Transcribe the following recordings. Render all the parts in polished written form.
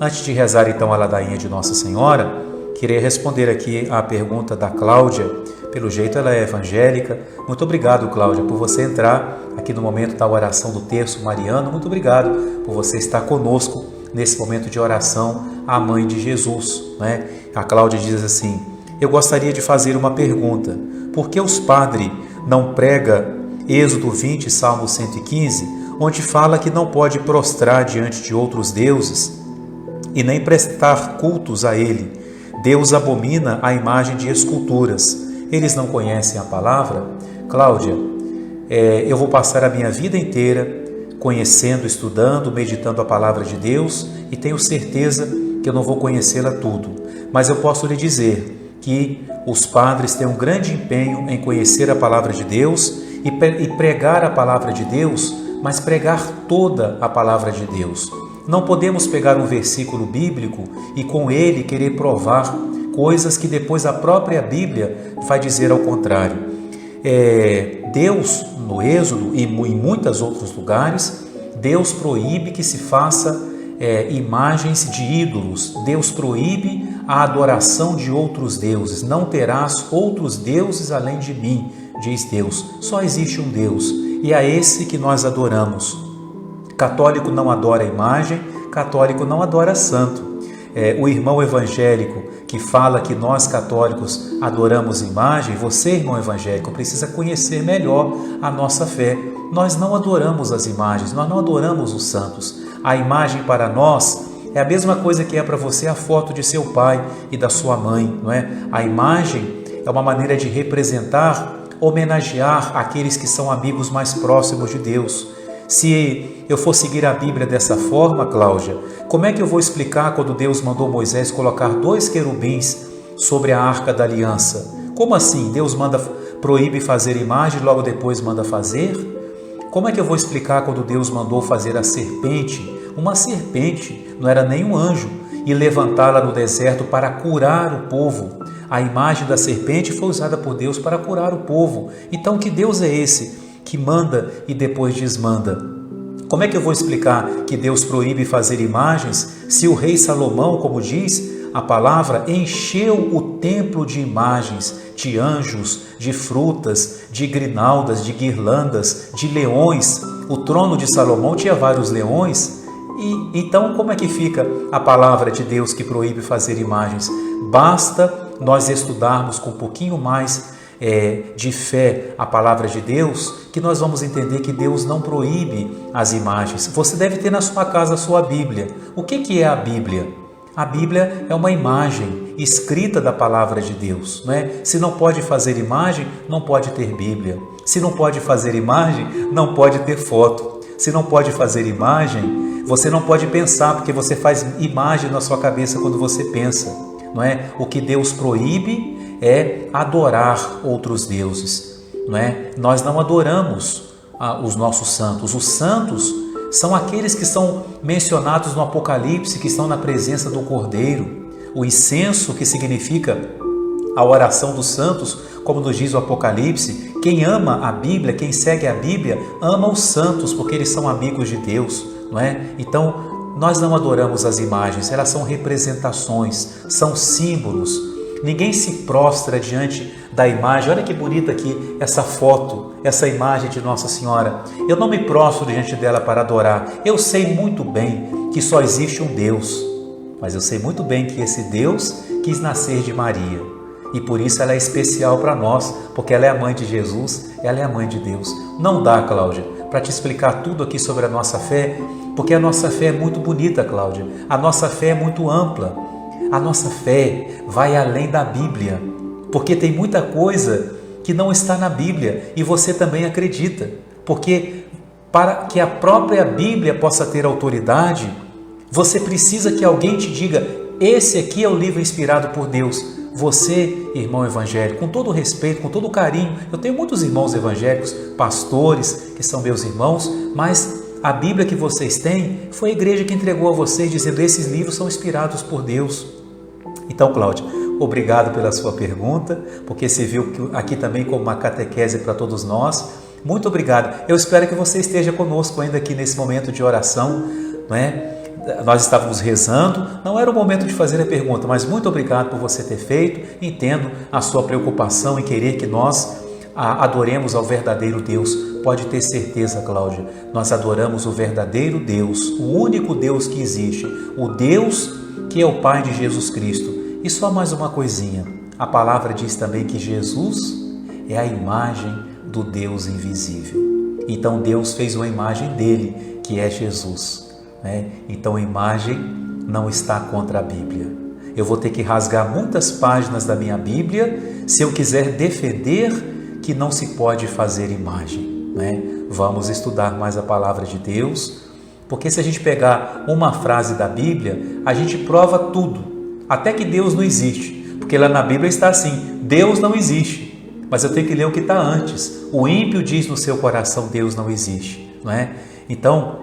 Antes de rezar então a ladainha de Nossa Senhora, queria responder aqui à pergunta da Cláudia. Pelo jeito ela é evangélica. Muito obrigado, Cláudia, por você entrar aqui no momento da oração do terço mariano. Muito obrigado por você estar conosco nesse momento de oração à Mãe de Jesus, né? A Cláudia diz assim: eu gostaria de fazer uma pergunta. Por que os padres não pregam Êxodo 20, Salmo 115, onde fala que não pode prostrar diante de outros deuses e nem prestar cultos a ele? Deus abomina a imagem de esculturas. Eles não conhecem a palavra? Cláudia, eu vou passar a minha vida inteira conhecendo, estudando, meditando a palavra de Deus e tenho certeza que eu não vou conhecê-la tudo. Mas eu posso lhe dizer que os padres têm um grande empenho em conhecer a palavra de Deus e pregar a palavra de Deus, mas pregar toda a palavra de Deus. Não podemos pegar um versículo bíblico e com ele querer provar coisas que depois a própria Bíblia vai dizer ao contrário. Deus, no Êxodo e em muitos outros lugares, Deus proíbe que se faça imagens de ídolos. Deus proíbe a adoração de outros deuses. Não terás outros deuses além de mim, diz Deus. Só existe um Deus e é esse que nós adoramos. Católico não adora imagem, católico não adora santo. O irmão evangélico que fala que nós católicos adoramos imagem, você, irmão evangélico, precisa conhecer melhor a nossa fé. Nós não adoramos as imagens, nós não adoramos os santos. A imagem para nós é a mesma coisa que é para você a foto de seu pai e da sua mãe, não é? A imagem é uma maneira de representar, homenagear aqueles que são amigos mais próximos de Deus. Se eu for seguir a Bíblia dessa forma, Cláudia, como é que eu vou explicar quando Deus mandou Moisés colocar 2 querubins sobre a Arca da Aliança? Como assim? Deus proíbe fazer imagem e logo depois manda fazer? Como é que eu vou explicar quando Deus mandou fazer a serpente? Uma serpente, não era nem um anjo, e levantá-la no deserto para curar o povo. A imagem da serpente foi usada por Deus para curar o povo. Então, que Deus é esse que manda e depois desmanda? Como é que eu vou explicar que Deus proíbe fazer imagens se o rei Salomão, como diz a palavra, encheu o templo de imagens, de anjos, de frutas, de grinaldas, de guirlandas, de leões? O trono de Salomão tinha vários leões. E então como é que fica a palavra de Deus que proíbe fazer imagens? Basta nós estudarmos com um pouquinho mais de fé a palavra de Deus, que nós vamos entender que Deus não proíbe as imagens. Você deve ter na sua casa a sua Bíblia. O que é a Bíblia? A Bíblia é uma imagem escrita da palavra de Deus, não é? Se não pode fazer imagem, não pode ter Bíblia. Se não pode fazer imagem, não pode ter foto. Se não pode fazer imagem, você não pode pensar, porque você faz imagem na sua cabeça quando você pensa, não é? O que Deus proíbe é adorar outros deuses, não é? Nós não adoramos os nossos santos. Os santos são aqueles que são mencionados no Apocalipse, que estão na presença do Cordeiro. O incenso, que significa a oração dos santos, como nos diz o Apocalipse. Quem ama a Bíblia, quem segue a Bíblia, ama os santos, porque eles são amigos de Deus, não é? Então, nós não adoramos as imagens, elas são representações, são símbolos. Ninguém se prostra diante da imagem. Olha que bonita aqui essa foto, essa imagem de Nossa Senhora. Eu não me prostro diante dela para adorar. Eu sei muito bem que só existe um Deus, mas eu sei muito bem que esse Deus quis nascer de Maria. E por isso ela é especial para nós, porque ela é a mãe de Jesus, ela é a mãe de Deus. Não dá, Cláudia, para te explicar tudo aqui sobre a nossa fé, porque a nossa fé é muito bonita, Cláudia. A nossa fé é muito ampla. A nossa fé vai além da Bíblia, porque tem muita coisa que não está na Bíblia e você também acredita. Porque para que a própria Bíblia possa ter autoridade, você precisa que alguém te diga: esse aqui é o livro inspirado por Deus. Você, irmão evangélico, com todo o respeito, com todo o carinho, eu tenho muitos irmãos evangélicos, pastores, que são meus irmãos, mas a Bíblia que vocês têm foi a igreja que entregou a vocês, dizendo: esses livros são inspirados por Deus. Então, Cláudia, obrigado pela sua pergunta, porque você viu aqui também como uma catequese para todos nós. Muito obrigado. Eu espero que você esteja conosco ainda aqui nesse momento de oração, não é? nós estávamos rezando, não era o momento de fazer a pergunta, mas muito obrigado por você ter feito. Entendo a sua preocupação em querer que nós adoremos ao verdadeiro Deus. Pode ter certeza, Cláudia, nós adoramos o verdadeiro Deus, o único Deus que existe, o Deus que é o Pai de Jesus Cristo. E só mais uma coisinha, a palavra diz também que Jesus é a imagem do Deus invisível. Então Deus fez uma imagem dele, que é Jesus. Então a imagem não está contra a Bíblia. Eu vou ter que rasgar muitas páginas da minha Bíblia se eu quiser defender que não se pode fazer imagem. Vamos estudar mais a palavra de Deus, porque se a gente pegar uma frase da Bíblia, a gente prova tudo, até que Deus não existe, porque lá na Bíblia está assim: Deus não existe, mas eu tenho que ler o que está antes. O ímpio diz no seu coração: Deus não existe, Então,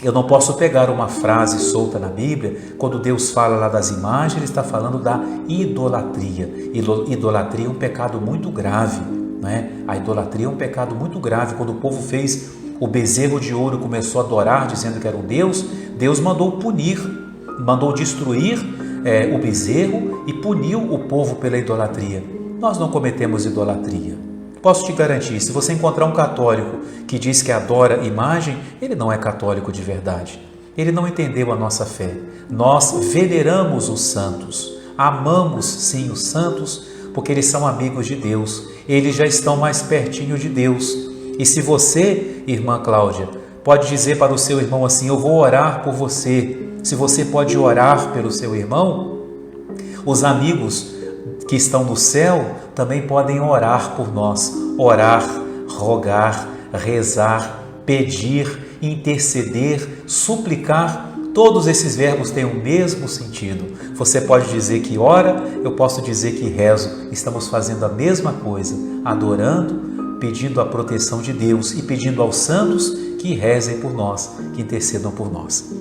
eu não posso pegar uma frase solta na Bíblia, quando Deus fala lá das imagens, Ele está falando da idolatria. Idolatria é um pecado muito grave, A idolatria é um pecado muito grave. Quando o povo fez o bezerro de ouro e começou a adorar, dizendo que era um Deus, Deus mandou punir, mandou destruir o bezerro e puniu o povo pela idolatria. Nós não cometemos idolatria. Posso te garantir, se você encontrar um católico que diz que adora imagem, ele não é católico de verdade. Ele não entendeu a nossa fé. Nós veneramos os santos, amamos sim os santos, porque eles são amigos de Deus, eles já estão mais pertinho de Deus. E se você, irmã Cláudia, pode dizer para o seu irmão assim: eu vou orar por você, se você pode orar pelo seu irmão, os amigos que estão no céu também podem orar por nós. Orar, rogar, rezar, pedir, interceder, suplicar, todos esses verbos têm o mesmo sentido. Você pode dizer que ora, eu posso dizer que rezo. Estamos fazendo a mesma coisa, adorando, pedindo a proteção de Deus e pedindo aos santos que rezem por nós, que intercedam por nós.